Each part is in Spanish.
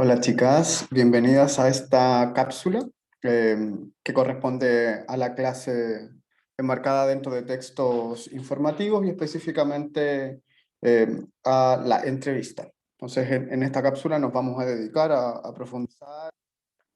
Hola chicas, bienvenidas a esta cápsula eh, que corresponde a la clase enmarcada dentro de textos informativos y específicamente a la entrevista. Entonces en esta cápsula nos vamos a dedicar a profundizar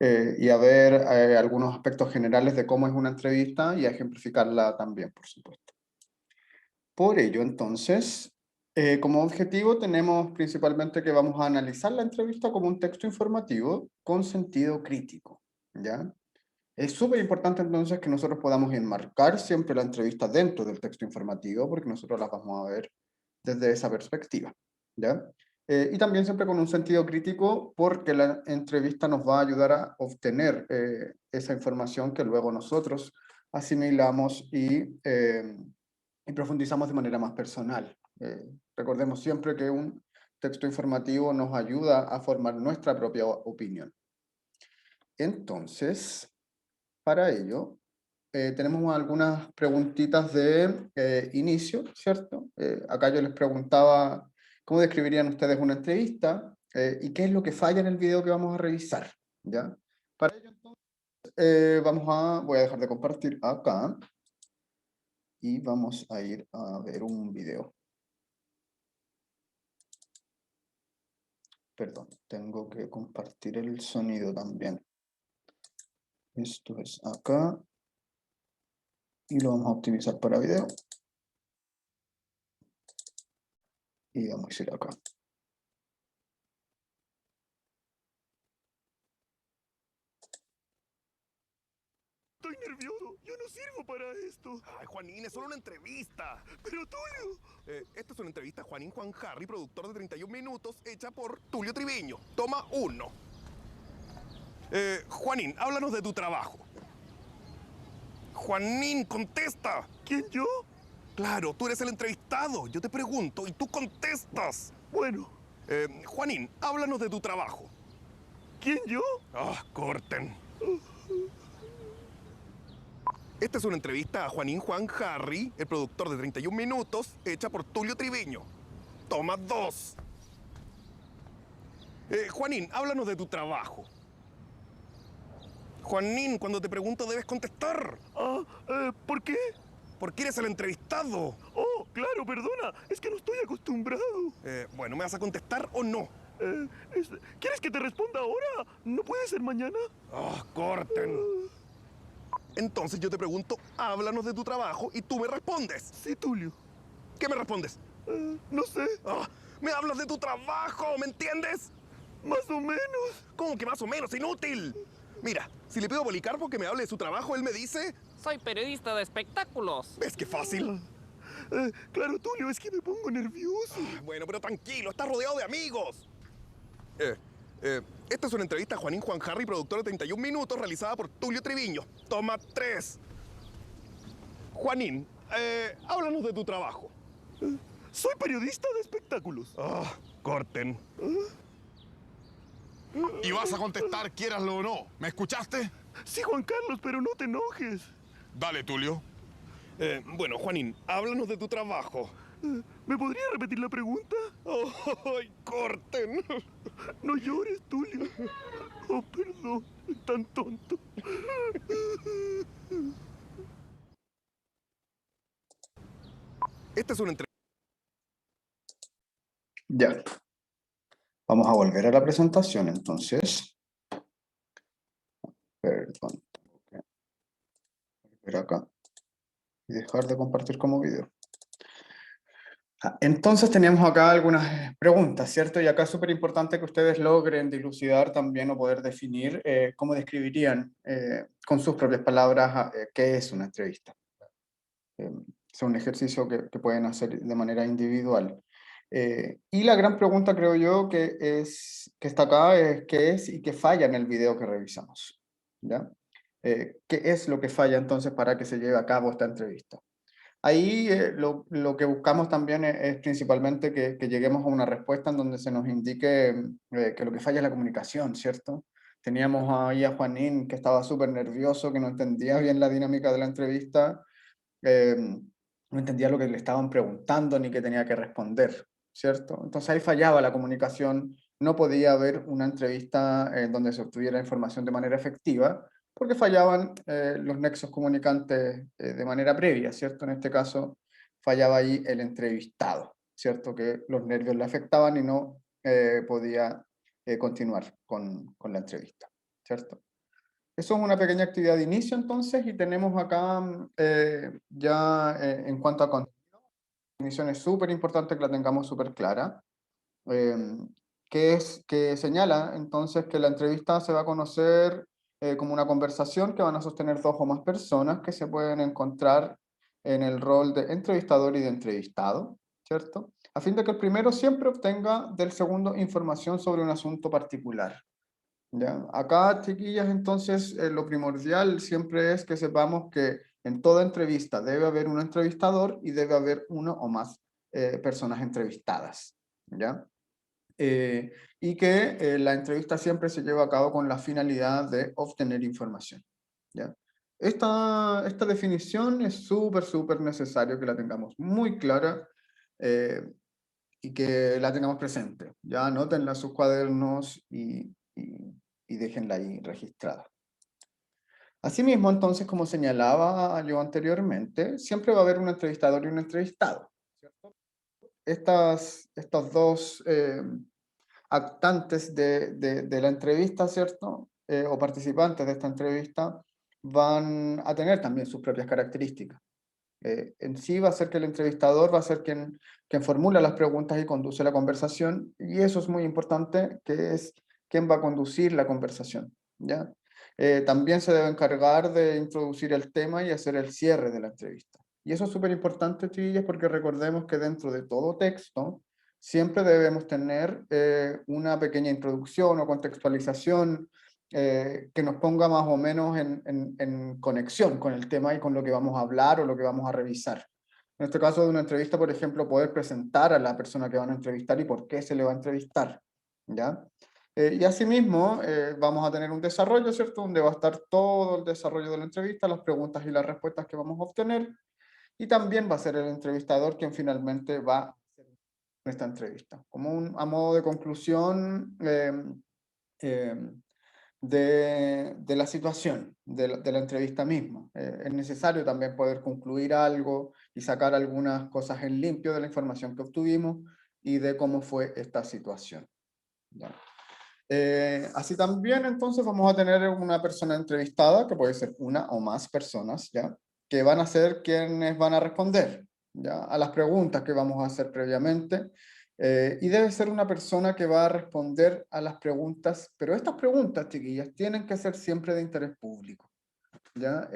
y a ver algunos aspectos generales de cómo es una entrevista y a ejemplificarla también, por supuesto. Por ello, entonces, como objetivo tenemos principalmente que vamos a analizar la entrevista como un texto informativo con sentido crítico, ¿ya? Es súper importante entonces que nosotros podamos enmarcar siempre la entrevista dentro del texto informativo, porque nosotros la vamos a ver desde esa perspectiva, ¿ya? Y también siempre con un sentido crítico, porque la entrevista nos va a ayudar a obtener esa información que luego nosotros asimilamos y profundizamos de manera más personal. Recordemos siempre que un texto informativo nos ayuda a formar nuestra propia opinión. Entonces, para ello, tenemos algunas preguntitas de inicio, ¿cierto? Acá yo les preguntaba cómo describirían ustedes una entrevista y qué es lo que falla en el video que vamos a revisar, ¿ya? Para ello, entonces, voy a dejar de compartir acá y vamos a ir a ver un video. Perdón, tengo que compartir el sonido también. Esto es acá y lo vamos a optimizar para video. Y vamos a ir acá. Estoy nervioso. Yo no sirvo para esto. Ay, Juanín, es solo una entrevista. Pero Tulio. Esta es una entrevista a Juanín Juan Harry, productor de 31 minutos, hecha por Tulio Triviño. Toma 1. Juanín, háblanos de tu trabajo. Juanín, contesta. ¿Quién, yo? Claro, tú eres el entrevistado. Yo te pregunto y tú contestas. Bueno. Juanín, háblanos de tu trabajo. ¿Quién, yo? Ah, corten. Esta es una entrevista a Juanín Juan Harry, el productor de 31 minutos, hecha por Tulio Triviño. Toma 2. Juanín, háblanos de tu trabajo. Juanín, cuando te pregunto debes contestar. ¿Por qué? Porque eres el entrevistado. Oh, claro, perdona. Es que no estoy acostumbrado. Bueno, ¿me vas a contestar o no? ¿Quieres que te responda ahora? ¿No puede ser mañana? Ah, corten. Entonces yo te pregunto, háblanos de tu trabajo y tú me respondes. Sí, Tulio. ¿Qué me respondes? No sé. Me hablas de tu trabajo, ¿me entiendes? Más o menos. ¿Cómo que más o menos? ¡Inútil! Mira, si le pido a Policarpo que me hable de su trabajo, él me dice... Soy periodista de espectáculos. ¿Ves qué fácil? Claro, Tulio, es que me pongo nervioso. Bueno, pero tranquilo, estás rodeado de amigos. Esta es una entrevista a Juanín Juan Harry, productor de 31 minutos, realizada por Tulio Triviño. Toma 3. Juanín, háblanos de tu trabajo. Soy periodista de espectáculos. Corten. Y vas a contestar, quieraslo o no. ¿Me escuchaste? Sí, Juan Carlos, pero no te enojes. Dale, Tulio. Bueno, Juanín, háblanos de tu trabajo. ¿Me podría repetir la pregunta? ¡Ay, corten! No llores, Tulio. Oh, perdón, tan tonto. Esta es una entrevista. Ya. Vamos a volver a la presentación, entonces. Perdón. Tengo que volver acá y dejar de compartir como video. Entonces teníamos acá algunas preguntas, ¿cierto? Y acá es súper importante que ustedes logren dilucidar también o poder definir cómo describirían con sus propias palabras qué es una entrevista. Es un ejercicio que pueden hacer de manera individual. Y la gran pregunta, creo yo, que está acá es qué es y qué falla en el video que revisamos, ¿ya? ¿Qué es lo que falla entonces para que se lleve a cabo esta entrevista? Ahí lo que buscamos también es principalmente que lleguemos a una respuesta en donde se nos indique que lo que falla es la comunicación, ¿cierto? Teníamos ahí a Juanín que estaba súper nervioso, que no entendía bien la dinámica de la entrevista, no entendía lo que le estaban preguntando ni que tenía que responder, ¿cierto? Entonces ahí fallaba la comunicación no podía haber una entrevista donde se obtuviera información de manera efectiva, porque fallaban los nexos comunicantes de manera previa, ¿cierto? En este caso, fallaba ahí el entrevistado, ¿cierto? Que los nervios le afectaban y no podía continuar con la entrevista, ¿cierto? Eso es una pequeña actividad de inicio entonces, y tenemos acá en cuanto a contenido, definición es súper importante que la tengamos súper clara, que señala entonces que la entrevista se va a conocer como una conversación que van a sostener dos o más personas que se pueden encontrar en el rol de entrevistador y de entrevistado, ¿cierto? A fin de que el primero siempre obtenga del segundo información sobre un asunto particular. ¿Ya? Acá, chiquillas, entonces lo primordial siempre es que sepamos que en toda entrevista debe haber un entrevistador y debe haber uno o más personas entrevistadas, ¿ya? Y que la entrevista siempre se lleva a cabo con la finalidad de obtener información, ¿ya? Esta definición es súper, súper necesario que la tengamos muy clara y que la tengamos presente. Ya anótenla en sus cuadernos y déjenla ahí registrada. Asimismo, entonces, como señalaba yo anteriormente, siempre va a haber un entrevistador y un entrevistado, ¿cierto? Estos dos actantes de la entrevista, ¿cierto? O participantes de esta entrevista van a tener también sus propias características. En sí va a ser que el entrevistador va a ser quien formula las preguntas y conduce la conversación, y eso es muy importante, que es quien va a conducir la conversación, ¿ya? También se debe encargar de introducir el tema y hacer el cierre de la entrevista. Y eso es súper importante, chiquillas, porque recordemos que dentro de todo texto siempre debemos tener una pequeña introducción o contextualización que nos ponga más o menos en conexión con el tema y con lo que vamos a hablar o lo que vamos a revisar. En este caso de una entrevista, por ejemplo, poder presentar a la persona que van a entrevistar y por qué se le va a entrevistar, ¿ya? Y asimismo, vamos a tener un desarrollo, ¿cierto? Donde va a estar todo el desarrollo de la entrevista, las preguntas y las respuestas que vamos a obtener, y también va a ser el entrevistador quien finalmente va a hacer esta entrevista. A modo de conclusión, eh, de la situación, de la entrevista misma. Es necesario también poder concluir algo y sacar algunas cosas en limpio de la información que obtuvimos y de cómo fue esta situación, ¿ya? Así también entonces vamos a tener una persona entrevistada, que puede ser una o más personas, ¿ya? Que van a ser quienes van a responder, ¿ya? A las preguntas que vamos a hacer previamente. Y debe ser una persona que va a responder a las preguntas, pero estas preguntas, chiquillas, tienen que ser siempre de interés público, ¿ya?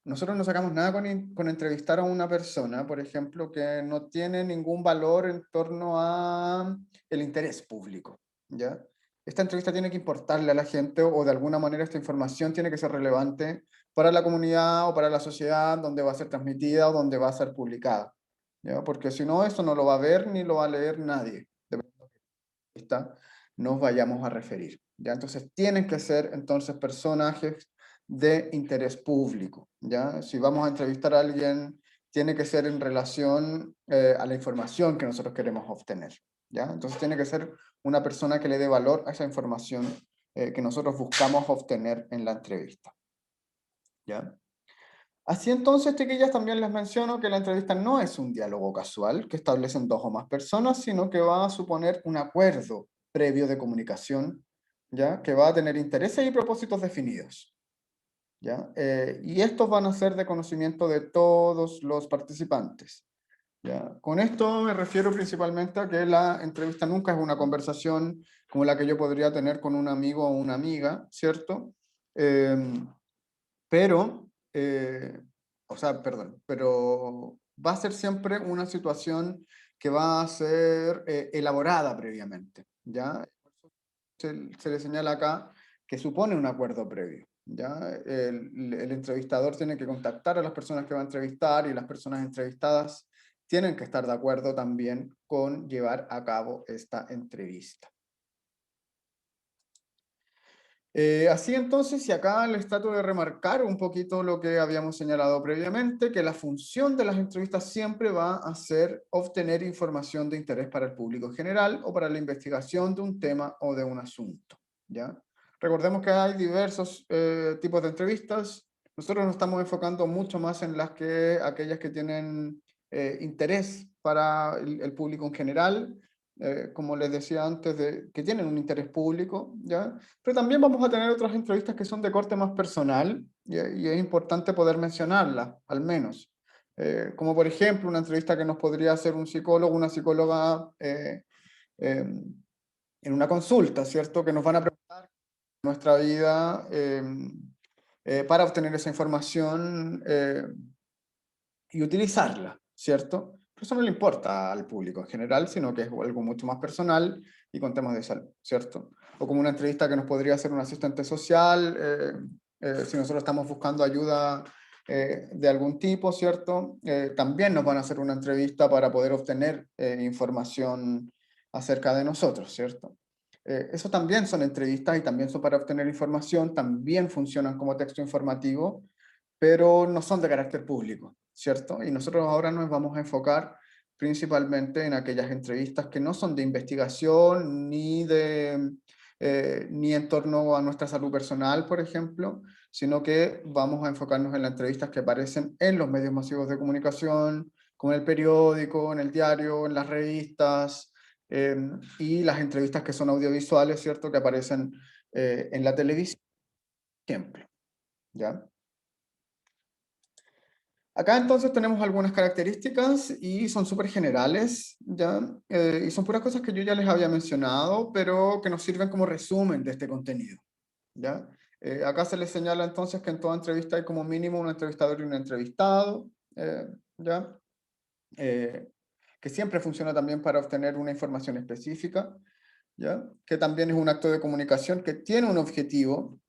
Nosotros no sacamos nada con entrevistar a una persona, por ejemplo, que no tiene ningún valor en torno a el interés público, ¿ya? Esta entrevista tiene que importarle a la gente, o de alguna manera esta información tiene que ser relevante para la comunidad o para la sociedad donde va a ser transmitida o donde va a ser publicada, ¿ya? Porque si no, esto no lo va a ver ni lo va a leer nadie, dependiendo de qué entrevista nos vayamos a referir, ¿ya? Entonces tienen que ser entonces personajes de interés público, ¿ya? Si vamos a entrevistar a alguien, tiene que ser en relación a la información que nosotros queremos obtener, ¿ya? Entonces tiene que ser una persona que le dé valor a esa información que nosotros buscamos obtener en la entrevista, ¿ya? Así entonces, chiquillas, también les menciono que la entrevista no es un diálogo casual que establecen dos o más personas, sino que va a suponer un acuerdo previo de comunicación, ¿ya? Que va a tener intereses y propósitos definidos, ¿ya? Y estos van a ser de conocimiento de todos los participantes, ¿ya? Con esto me refiero principalmente a que la entrevista nunca es una conversación como la que yo podría tener con un amigo o una amiga, ¿cierto? Pero, pero va a ser siempre una situación que va a ser elaborada previamente, ¿ya? Se le señala acá que supone un acuerdo previo, ¿ya? El entrevistador tiene que contactar a las personas que va a entrevistar, y las personas entrevistadas tienen que estar de acuerdo también con llevar a cabo esta entrevista. Así entonces, y acá les trato de remarcar un poquito lo que habíamos señalado previamente, que la función de las entrevistas siempre va a ser obtener información de interés para el público general o para la investigación de un tema o de un asunto, ¿ya? Recordemos que hay diversos tipos de entrevistas. Nosotros nos estamos enfocando mucho más en aquellas que tienen interés para el público en general, como les decía antes, que tienen un interés público, ¿ya? Pero también vamos a tener otras entrevistas que son de corte más personal, y es importante poder mencionarlas, al menos. Como por ejemplo, una entrevista que nos podría hacer un psicólogo, una psicóloga en una consulta, ¿cierto? Que nos van a preguntar nuestra vida para obtener esa información y utilizarla, ¿cierto? Pero eso no le importa al público en general, sino que es algo mucho más personal y con temas de salud, ¿cierto? O como una entrevista que nos podría hacer un asistente social, si nosotros estamos buscando ayuda de algún tipo, ¿cierto? También nos van a hacer una entrevista para poder obtener información acerca de nosotros, ¿cierto? Eso también son entrevistas y también son para obtener información, también funcionan como texto informativo, pero no son de carácter público, ¿cierto? Y nosotros ahora nos vamos a enfocar principalmente en aquellas entrevistas que no son de investigación ni en torno a nuestra salud personal, por ejemplo, sino que vamos a enfocarnos en las entrevistas que aparecen en los medios masivos de comunicación, como en el periódico, en el diario, en las revistas, y las entrevistas que son audiovisuales, ¿cierto? Que aparecen en la televisión, por ejemplo, ¿ya? Acá entonces tenemos algunas características y son súper generales, ¿ya? Y son puras cosas que yo ya les había mencionado, pero que nos sirven como resumen de este contenido, ¿ya? Acá se les señala entonces que en toda entrevista hay como mínimo un entrevistador y un entrevistado, ¿ya? Que siempre funciona también para obtener una información específica, ¿ya? Que también es un acto de comunicación que tiene un objetivo.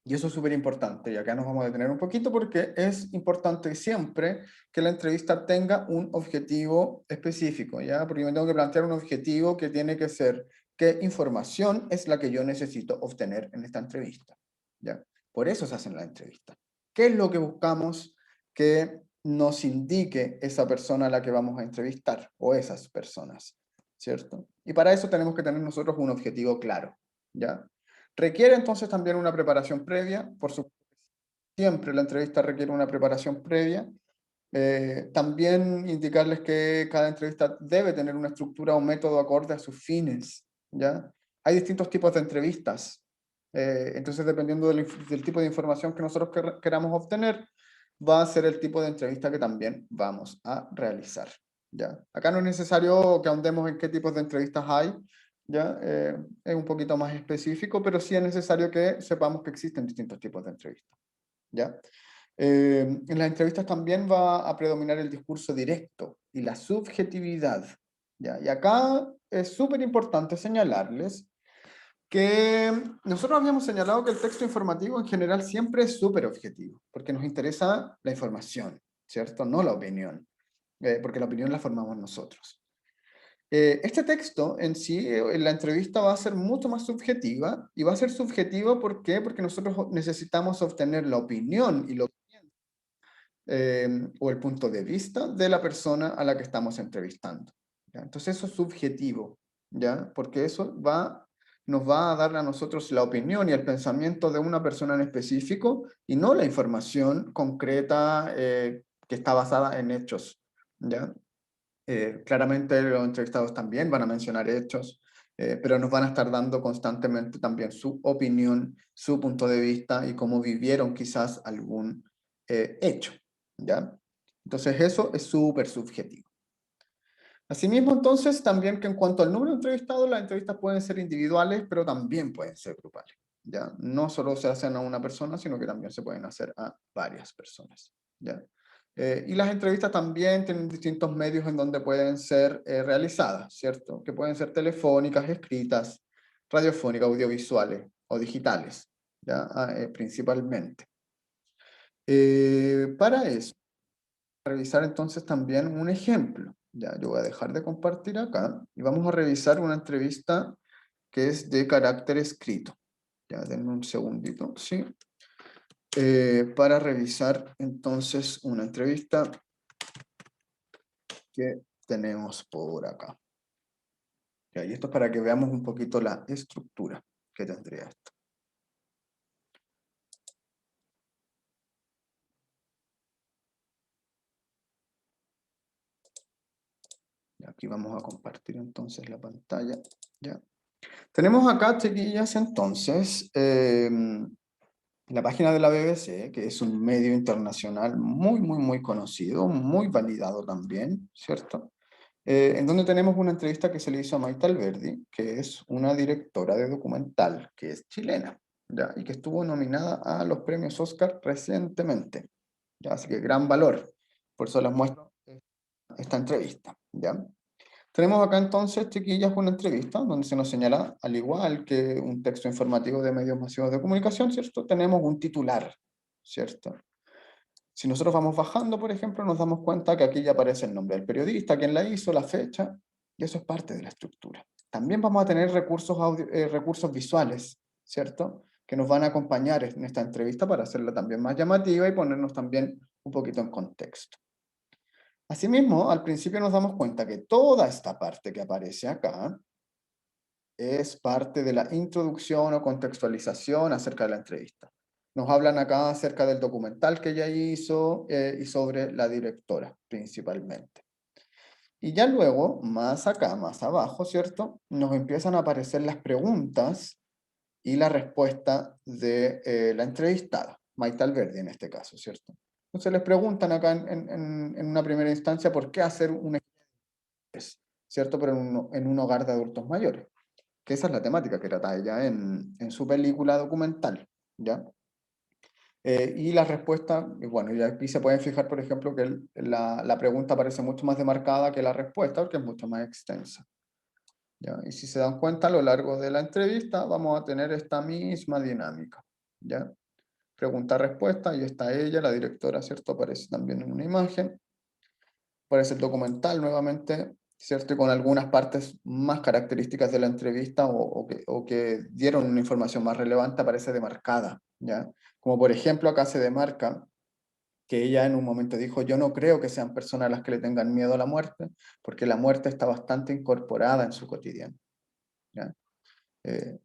Y eso es súper importante, y acá nos vamos a detener un poquito porque es importante siempre que la entrevista tenga un objetivo específico, ¿ya? Porque yo me tengo que plantear un objetivo que tiene que ser qué información es la que yo necesito obtener en esta entrevista, ¿ya? Por eso se hacen las entrevistas. ¿Qué es lo que buscamos que nos indique esa persona a la que vamos a entrevistar o esas personas, ¿cierto? Y para eso tenemos que tener nosotros un objetivo claro, ¿ya? Requiere entonces también una preparación previa, por supuesto, siempre la entrevista requiere una preparación previa. También indicarles que cada entrevista debe tener una estructura o método acorde a sus fines, ¿ya? Hay distintos tipos de entrevistas, entonces dependiendo del tipo de información que nosotros queramos obtener, va a ser el tipo de entrevista que también vamos a realizar, ¿ya? Acá no es necesario que ahondemos en qué tipos de entrevistas hay, ¿ya? Es un poquito más específico, pero sí es necesario que sepamos que existen distintos tipos de entrevistas, ¿ya? En las entrevistas también va a predominar el discurso directo y la subjetividad, ¿ya? Y acá es súper importante señalarles que nosotros habíamos señalado que el texto informativo en general siempre es súper objetivo, porque nos interesa la información, ¿cierto? No la opinión, porque la opinión la formamos nosotros. Este texto en sí, en la entrevista va a ser mucho más subjetiva, y va a ser subjetiva ¿por qué? Porque nosotros necesitamos obtener la opinión y o el punto de vista de la persona a la que estamos entrevistando, ¿ya? Entonces eso es subjetivo, ¿ya? Porque eso nos va a dar a nosotros la opinión y el pensamiento de una persona en específico y no la información concreta que está basada en hechos, ¿ya? Claramente los entrevistados también van a mencionar hechos, pero nos van a estar dando constantemente también su opinión, su punto de vista y cómo vivieron quizás algún hecho, ¿ya? Entonces eso es súper subjetivo. Asimismo, entonces, también que en cuanto al número de entrevistados, las entrevistas pueden ser individuales, pero también pueden ser grupales, ¿ya? No solo se hacen a una persona, sino que también se pueden hacer a varias personas, ¿ya? Y las entrevistas también tienen distintos medios en donde pueden ser realizadas, ¿cierto? Que pueden ser telefónicas, escritas, radiofónicas, audiovisuales o digitales, ¿ya? Principalmente. Para eso, revisar entonces también un ejemplo. Ya, yo voy a dejar de compartir acá y vamos a revisar una entrevista que es de carácter escrito. Ya, denme un segundito, ¿sí? Para revisar entonces una entrevista que tenemos por acá. Ya, y esto es para que veamos un poquito la estructura que tendría esto. Y aquí vamos a compartir entonces la pantalla. Ya. Tenemos acá, chiquillas, entonces, la página de la BBC, que es un medio internacional muy conocido, muy validado también, ¿cierto? En donde tenemos una entrevista que se le hizo a Maite Alberdi, que es una directora de documental, que es chilena, ¿ya? Y que estuvo nominada a los premios Oscar recientemente, ¿ya? Así que gran valor, por eso les muestro esta entrevista, ¿ya? Tenemos acá entonces, chiquillas, una entrevista donde se nos señala, al igual que un texto informativo de medios masivos de comunicación, ¿cierto? Tenemos un titular, ¿cierto? Si nosotros vamos bajando, por ejemplo, nos damos cuenta que aquí ya aparece el nombre del periodista, quién la hizo, la fecha, y eso es parte de la estructura. También vamos a tener recursos visuales, ¿cierto? Que nos van a acompañar en esta entrevista para hacerla también más llamativa y ponernos también un poquito en contexto. Asimismo, al principio nos damos cuenta que toda esta parte que aparece acá es parte de la introducción o contextualización acerca de la entrevista. Nos hablan acá acerca del documental que ella hizo y sobre la directora, principalmente. Y ya luego, más acá, más abajo, ¿cierto? Nos empiezan a aparecer las preguntas y la respuesta de la entrevistada, Maite Alberdi en este caso, ¿cierto? Entonces les preguntan acá en una primera instancia por qué hacer un estrés, ¿cierto? Pero en un hogar de adultos mayores, que esa es la temática que trata ella en su película documental, ¿ya? Y la respuesta, bueno, y aquí se pueden fijar, por ejemplo, que la pregunta parece mucho más demarcada que la respuesta, porque es mucho más extensa, ¿ya? Y si se dan cuenta, a lo largo de la entrevista vamos a tener esta misma dinámica, ¿ya? Pregunta-respuesta, y está ella, la directora, ¿cierto? Aparece también en una imagen. Aparece el documental nuevamente, ¿cierto? Y con algunas partes más características de la entrevista o que dieron una información más relevante, aparece demarcada, ¿ya? Como por ejemplo, acá se demarca que ella en un momento dijo, yo no creo que sean personas a las que le tengan miedo a la muerte, porque la muerte está bastante incorporada en su cotidiano, ¿ya?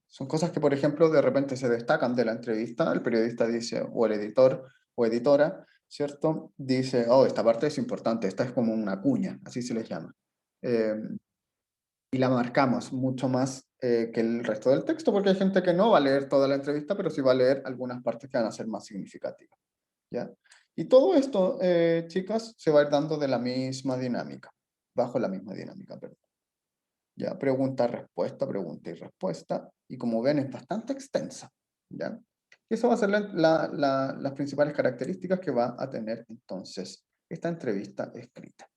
Son cosas que, por ejemplo, de repente se destacan de la entrevista, el periodista dice, o el editor o editora, ¿cierto? Dice, oh, esta parte es importante, esta es como una cuña, así se les llama. Eh, y la marcamos mucho más que el resto del texto, porque hay gente que no va a leer toda la entrevista, pero sí va a leer algunas partes que van a ser más significativas, ¿ya? Y todo esto, chicas, se va a ir dando de la misma dinámica, bajo la misma dinámica, perdón. Ya, pregunta-respuesta, pregunta y respuesta, y como ven es bastante extensa, ¿ya? Y eso va a ser las principales características que va a tener entonces esta entrevista escrita.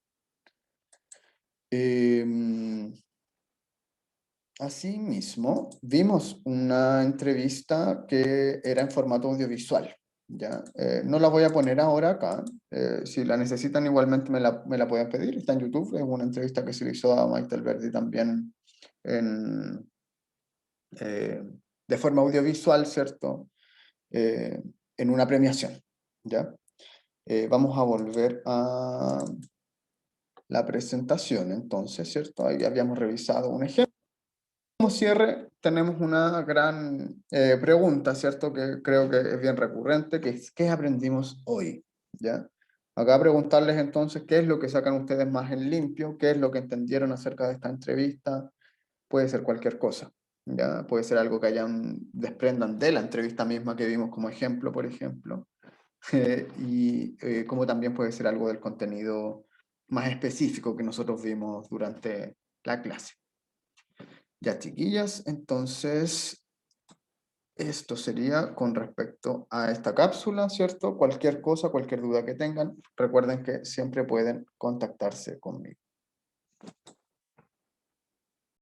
Asimismo, vimos una entrevista que era en formato audiovisual, ¿ya? No la voy a poner ahora acá, si la necesitan igualmente me la pueden pedir, está en YouTube, es una entrevista que se le hizo a Maite Alberdi también en, de forma audiovisual, ¿cierto? En una premiación, ¿ya? Vamos a volver a la presentación, entonces, ¿cierto? Ahí habíamos revisado un ejemplo. Como cierre, tenemos una gran pregunta, ¿cierto? Que creo que es bien recurrente, que es ¿qué aprendimos hoy? ¿Ya? Acá preguntarles entonces qué es lo que sacan ustedes más en limpio, qué es lo que entendieron acerca de esta entrevista, puede ser cualquier cosa, ¿ya? Puede ser algo que desprendan de la entrevista misma que vimos como ejemplo, por ejemplo, y como también puede ser algo del contenido más específico que nosotros vimos durante la clase. Ya, chiquillas, entonces esto sería con respecto a esta cápsula, ¿cierto? Cualquier cosa, cualquier duda que tengan, recuerden que siempre pueden contactarse conmigo.